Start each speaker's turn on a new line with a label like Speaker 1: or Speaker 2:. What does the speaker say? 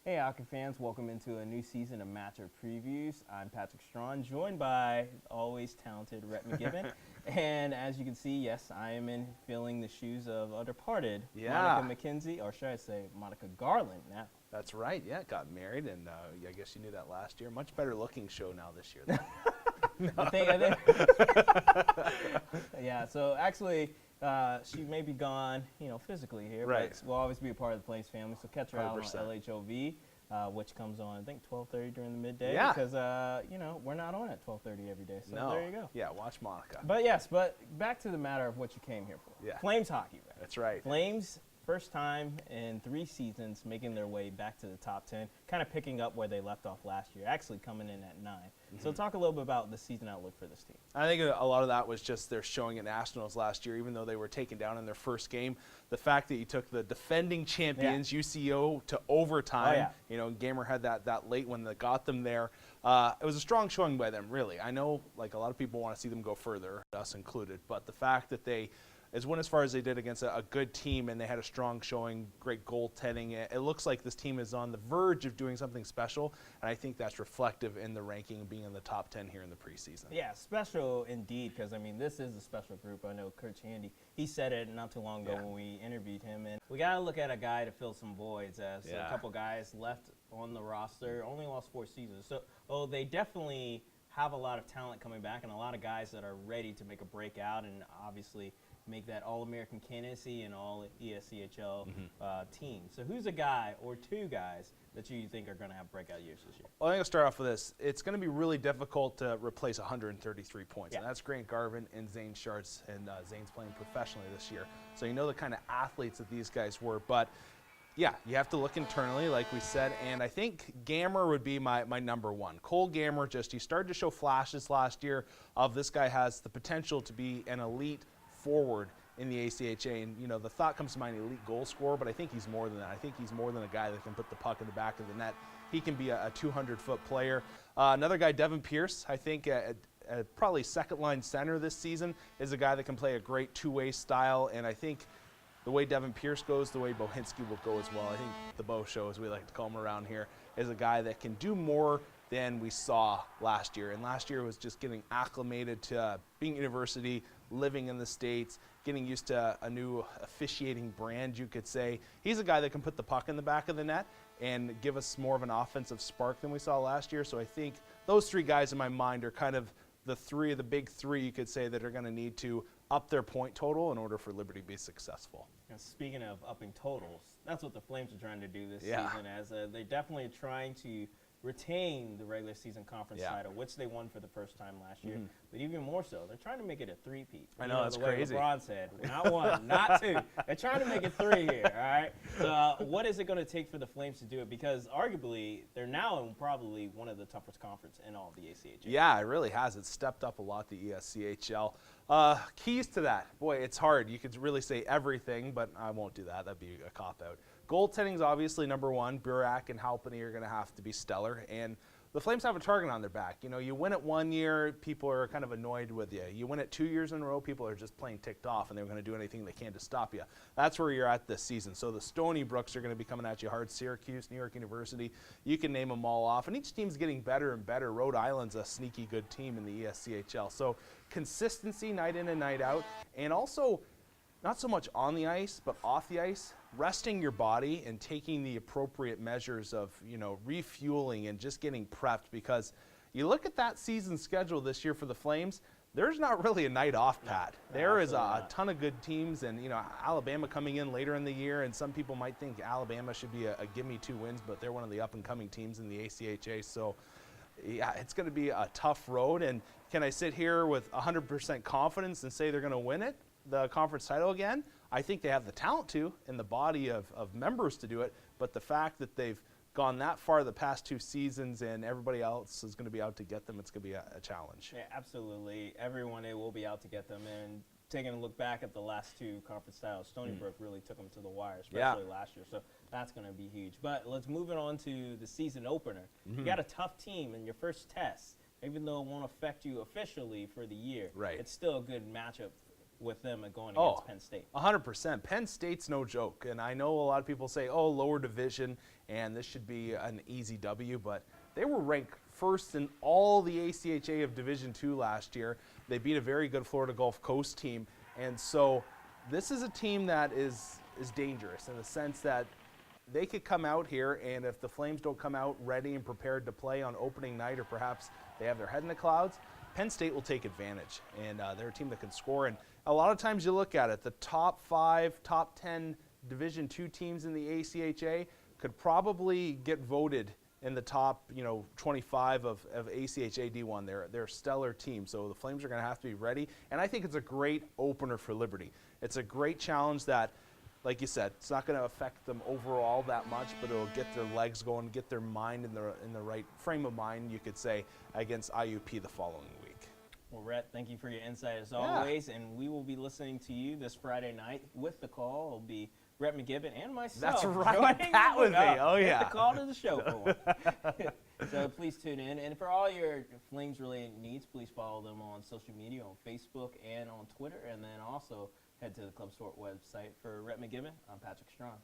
Speaker 1: Hey, hockey fans, welcome into a new season of Matchup Previews. I'm Patrick Strawn, joined by always talented Rhett McGibbon. And as you can see, yes, I am in filling the shoes of a departed Monica McKenzie, or should I say Monica Garland now.
Speaker 2: That's right, yeah, got married, and I guess you knew that last year. Much better looking show now this year.
Speaker 1: Yeah, so actually, she may be gone, physically here,
Speaker 2: right.
Speaker 1: But we'll always be a part of the Flames family. So catch her
Speaker 2: 100%.
Speaker 1: out on LHOV, which comes on, I think, 12:30 during the midday.
Speaker 2: Yeah.
Speaker 1: Because, we're not on at 12:30 every day. So
Speaker 2: no.
Speaker 1: there you go.
Speaker 2: Yeah, watch Monica.
Speaker 1: But yes, back to the matter of what you came here for.
Speaker 2: Yeah.
Speaker 1: Flames hockey, right?
Speaker 2: That's right.
Speaker 1: Flames, first time in 3 seasons, making their way back to the top 10, kind of picking up where they left off last year, actually coming in at 9. So talk a little bit about the season outlook for this team.
Speaker 2: I think a lot of that was just their showing at Nationals last year, even though they were taken down in their first game. The fact that you took the defending champions, UCO, to overtime. Gamer had that late one that got them there. It was a strong showing by them, really. I know a lot of people want to see them go further, us included, but the fact that they went as far as they did against a good team, and they had a strong showing, great goaltending. It looks like this team is on the verge of doing something special, and I think that's reflective in the ranking, being in the top 10 here in the preseason.
Speaker 1: Yeah, special indeed, because, this is a special group. I know Kurt Chandy, he said it not too long ago when we interviewed him, and we got to look at a guy to fill some voids, as a couple guys left on the roster, only lost 4 seasons. So, they definitely have a lot of talent coming back, and a lot of guys that are ready to make a breakout, and obviously make that All-American candidacy and All-ESCHL team. So who's a guy or 2 guys that you think are going to have breakout years this year?
Speaker 2: Well, I think I'll start off with this. It's going to be really difficult to replace 133 points. And that's Grant Garvin and Zane Sharts, and Zane's playing professionally this year. So you know the kind of athletes that these guys were. But yeah, you have to look internally, like we said, and I think Gammer would be my number one. Cole Gammer, he started to show flashes last year of this guy has the potential to be an elite forward in the ACHA, and the thought comes to mind, elite goal scorer, but I think he's more than that. I think he's more than a guy that can put the puck in the back of the net. He can be a 200-foot player. Another guy, Devin Pierce, I think probably second-line center this season, is a guy that can play a great two-way style, and I think the way Devin Pierce goes, the way Bohinski will go as well. I think the Bo Show, as we like to call him around here, is a guy that can do more than we saw last year. And last year was just getting acclimated to being university, living in the States, getting used to a new officiating brand, you could say. He's a guy that can put the puck in the back of the net and give us more of an offensive spark than we saw last year. So I think those 3 guys in my mind are kind of the big three, you could say, that are going to need to up their point total in order for Liberty to be successful.
Speaker 1: And speaking of upping totals, that's what the Flames are trying to do this season, as they're definitely trying to retain the regular season conference title, which they won for the first time last year. But even more so, they're trying to make it a 3-peat.
Speaker 2: I know, that's crazy.
Speaker 1: LeBron said, not 1, not 2. They're trying to make it 3 here, all right? So what is it going to take for the Flames to do it? Because arguably, they're now in probably one of the toughest conferences in all of the ACHL.
Speaker 2: Yeah, it really has. It's stepped up a lot, the ESCHL. Keys to that. Boy, it's hard. You could really say everything, but I won't do that. That'd be a cop-out. Goaltending is obviously number 1. Burak and Halpany are going to have to be stellar. And the Flames have a target on their back. You win it 1 year, people are kind of annoyed with you. You win it 2 years in a row, people are just plain ticked off, and they're going to do anything they can to stop you. That's where you're at this season. So the Stony Brooks are going to be coming at you hard. Syracuse, New York University, you can name them all off. And each team's getting better and better. Rhode Island's a sneaky good team in the ESCHL. So consistency night in and night out. And also, not so much on the ice, but off the ice, resting your body and taking the appropriate measures of, refueling and just getting prepped, because you look at that season schedule this year for the Flames, there's not really a night off, Pat. There is a ton of good teams, and, Alabama coming in later in the year, and some people might think Alabama should be a gimme 2 wins, but they're one of the up-and-coming teams in the ACHA, so yeah, it's going to be a tough road. And can I sit here with 100% confidence and say they're going to win it, the conference title again? I think they have the talent to, and the body of members to do it, but the fact that they've gone that far the past 2 seasons and everybody else is going to be out to get them, it's going to be a challenge.
Speaker 1: Yeah, absolutely. Everyone will be out to get them. And taking a look back at the last 2 conference titles, Stony Brook really took them to the wire, especially last year. So that's going to be huge. But let's move it on to the season opener. You got a tough team in your first test. Even though it won't affect you officially for the year, it's still a good matchup with them going against Penn State.
Speaker 2: 100%. Penn State's no joke. And I know a lot of people say, oh, lower division, and this should be an easy W, but they were ranked first in all the ACHA of Division II last year. They beat a very good Florida Gulf Coast team. And so this is a team that is dangerous in the sense that they could come out here, and if the Flames don't come out ready and prepared to play on opening night, or perhaps they have their head in the clouds, Penn State will take advantage. And they're a team that can score. And a lot of times you look at it, the top 5, top 10 Division II teams in the ACHA could probably get voted in the top 25 of ACHA D1. They're a stellar team. So the Flames are going to have to be ready. And I think it's a great opener for Liberty. It's a great challenge that, like you said, it's not going to affect them overall that much, but it'll get their legs going, get their mind in the right frame of mind, you could say, against IUP the following week.
Speaker 1: Well, Rhett, thank you for your insight as always, and we will be listening to you this Friday night. With the call, it'll be Rhett McGibbon and myself.
Speaker 2: That's right, Pat with me. Oh, yeah.
Speaker 1: The call to the show for one. So please tune in. And for all your Flames-related needs, please follow them on social media, on Facebook and on Twitter, and then also head to the Club Sport website. For Rhett McGibbon, I'm Patrick Strong.